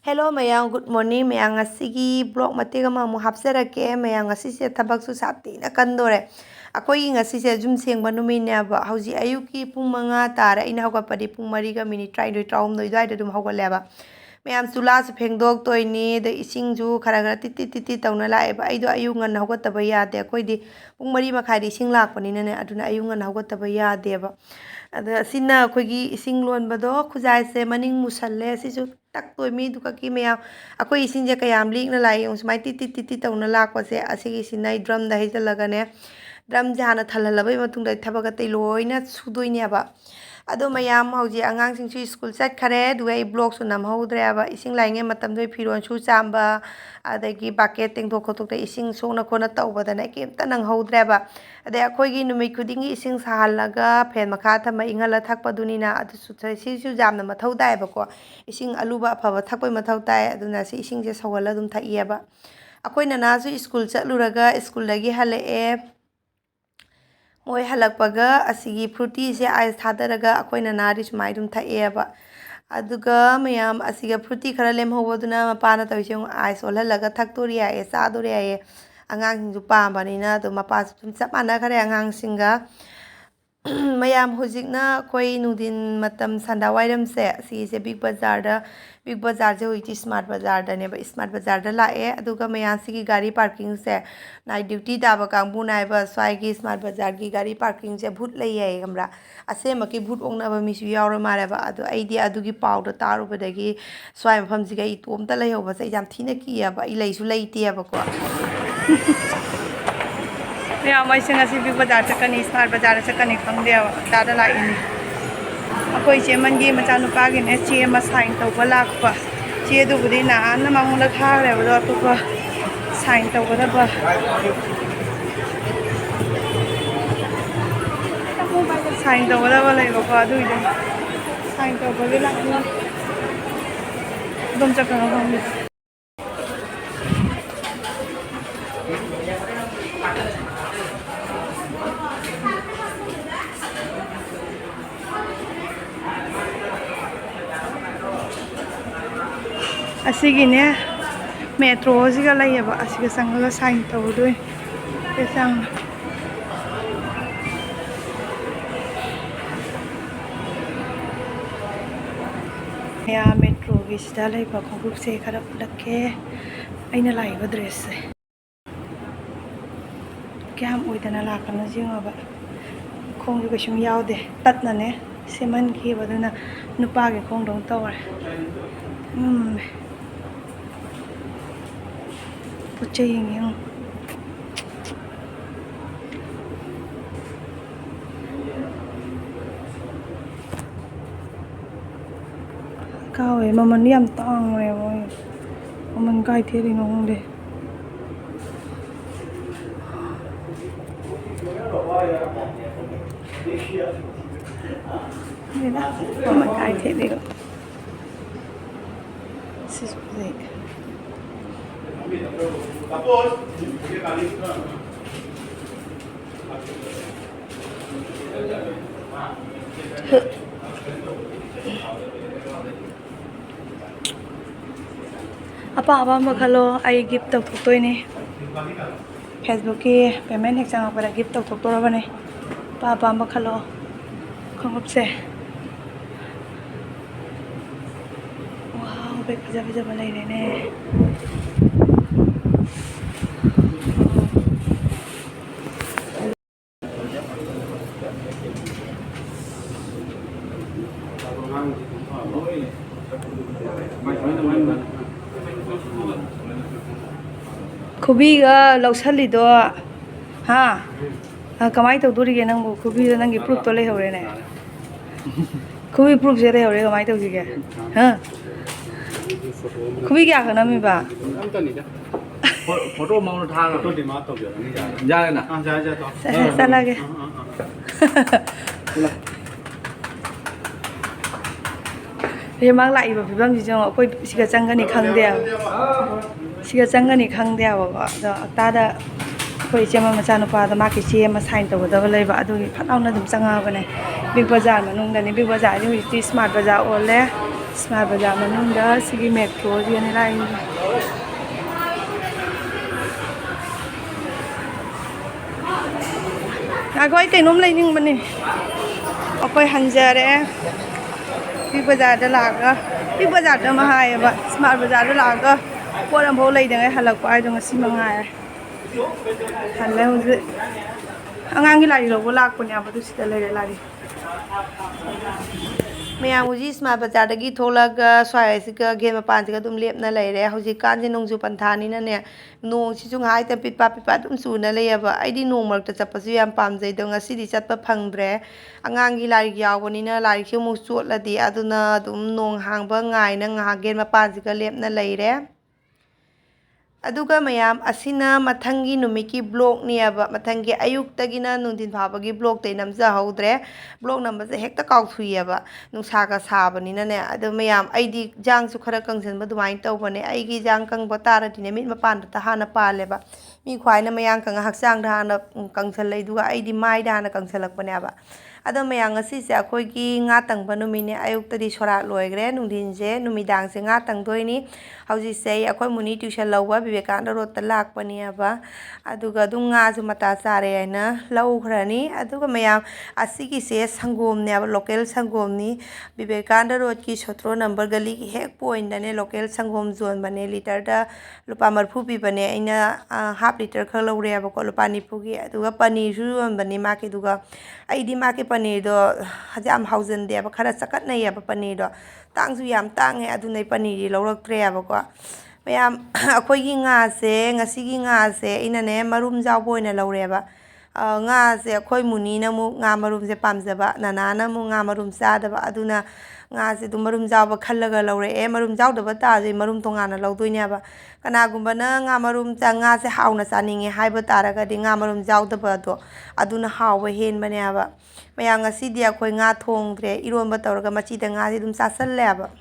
Hello mayang, good morning mayang ngasigi blog matega mamu hapserake mayang ngasise thabaksu saptina kandore. Akoi ngasise jum sengba numine ba hauji ayuki pung 5 tara ina hawgapadi pung 3 ga minute 32 dai dum hawgaleba. Mayam sula su phengdok toini de ising ju khara titi tawna lae ba aido ayu ngan hawgataba yade akoidi pung 3 makhai di ising lakpanina ne aduna ayu ngan hawgataba yade ba. Ada sina akoigi ising lonbado khujai se maning musalle sisu tak toy mi duka ki maya akoi ising je kayam likna lai ung smai titi tawna lakpa se asigi sinai drum da hejalaga ne drum jana thalalabai matung da thabaga tei loina sudoine ba ado mayam hauji angang sing su school chat khare duai blog su nam haudre ba ising lainge matam doi phiron su chamba adagi bucket teng thok khotok da ising songna khona tawbada na kemta nang haudre ba ade akoi gi numai khudingi ising sahalaga phen makha thama ingala thakpa dunina adu su si su jamna mathau dai ba ko ising aluba phaba thakpai mathau tai aduna si ising je sawala dum thaiye ba akoi na na su school chatluraga school lagi hale e moi halakpaga asigi fruity se ice thadaraga akoina nari sumai dum thaeba aduga mayam asiga fruity khara lemhoboduna mapana tawise ice olhalaga thaktori ya chadori ya angang ju pambanina do mapa sum chapana khare angang singa mayam hojikna koi nudin matam sanda wairam se si se big bazar je hoiti smart bazar da ne ba smart bazar da la e aduga mayam sigi gari parking se night duty da ba kangbu nai ba swai gi smart bazar gi gari parking je bhut lai ye gamra ase maki bhut ongna ba misu yawra mare ba adu aidi adugi powder taru ba dagi swai mafam jiga I tomta lai hoba se jam thina ki ya ba I lai su lai ti ya ba ko ya mai singa si big bazar chakani smart bazar chakani khangde da da la ini akoi che mangi macha nu pa gi ne che ma sign to ba lak pa che du budi na an ma mong la tha re ba to ba sign to ba da ba sign to ba da ba lai ba pa du ide sign to ba gi la ni dom chakana khang ni asigi ne metro siga laiba asiga sangaga sign tawdoi pesang ya metro gi sida laiba khoguk se khara lakke aina laiba dress se kyam oidana lakana jinga ba khongju ga sum yaude tatna ne seman ki baduna nupa ge khongdong tawar puchay yung cao ấy mà mình niệm tang này rồi mà mình cài thế thì nó không để đây đó mà mình cài thế đi rồi apa makalo ai gift tau thotoi ne Facebook ki payment hek chang para gift tau thotora bane apa makalo khongop se wow bek jabe balai ne KHUBI ga lausali do ha kamai tau duri ge nang bu KHUBI da nang gi proof to lai hore ne KHUBI proof je lai hore kamai tau ji ge ha KHUBI kya kana mi ba photo mau thang to di ma to bya ni ja na ja to sa la ge ye mang lai ba phibam ji jong akoi siga changani khangde siga changani khangde ba da Aktada koi chema macha nu pa da ma ki che ma sign to da lai ba adu phat auna dum changa ba ne big bazar manung da ni big bazar ni smart bazar ole Smart Bazar manungda sigi metro diane lai. Agoi kainom laining bani. Akoi hanjare. Big Bazar da laga. Big Bazar da mahai ba. Smart Bazar da laga. Pora bo lai dangai halak pa ai dong asi mangai. Halle hoje. Angangi lari lo bolak punya apa tu sida lari. Mayang uji Smart Bazar dagi tholaga swai sika gen mapan sika dum lepna leire hoji kanje nongju panthani na ne nong si chung hai ta pitpa dum su na leiaba aidi nong mark ta chapasu yam pamjai dong asi di chatpa phangdre angangi lari yawani na lari khi mu chotladi aduna dum nong hangba ngai na nga gen mapan sika lepna leire aduga mayam asina mathangi numiki blog ni aba mathangi ayuk tagina nungdin phabagi blog te namja haudre blog number se hekta kaw thui aba nungsa ka sabani na ne adu mayam aidi jang su khara kangsen ba dumain tawbane aigi jang kang batara dine mit mapan ta hana pale ba mi khwai na mayang kang haksang da hana kangsel lei duga aidi mai da hana kangselak bane aba ado mayang asi se akoi ki nga tang ba numine ayuk tadi sora loigre nungdin je numidang se nga tang doini hauji se akoi muni tuition lawa Vivekananda road ta lakpani aba aduga dunga ju mata sare aina laugrani aduga mayam asigi se sangom ne aba local sangom ni Vivekananda road ki sotro number gali ki hek point dane local sangom zone bane liter da lupa marfu pi bane aina half liter khar laure aba ko lupa nipu gi aduga paneer ju bane ma ki duga aidi ma ki paneer do hajam hausen de aba khara sakat nei aba paneer do tang ju yam tang he adu nei paneer laurak tre aba ko mayam akoi gi nga se ngasi gi nga se ina ne marum jaw boina laureba nga se akoi muni na mu nga marum se pamjaba nana na mu nga marum sa da ba aduna nga se du marum jaw ba khallaga laure e marum jaw da ba ta je marum tonga na laudoinya ba kana gumba na nga marum cha nga se hauna saninge haiba taraga di nga marum jaw da ba do aduna hawa hen bane aba mayam ngasi di akoi nga thongdre iron ba tawraga machi da nga se dum sa salle aba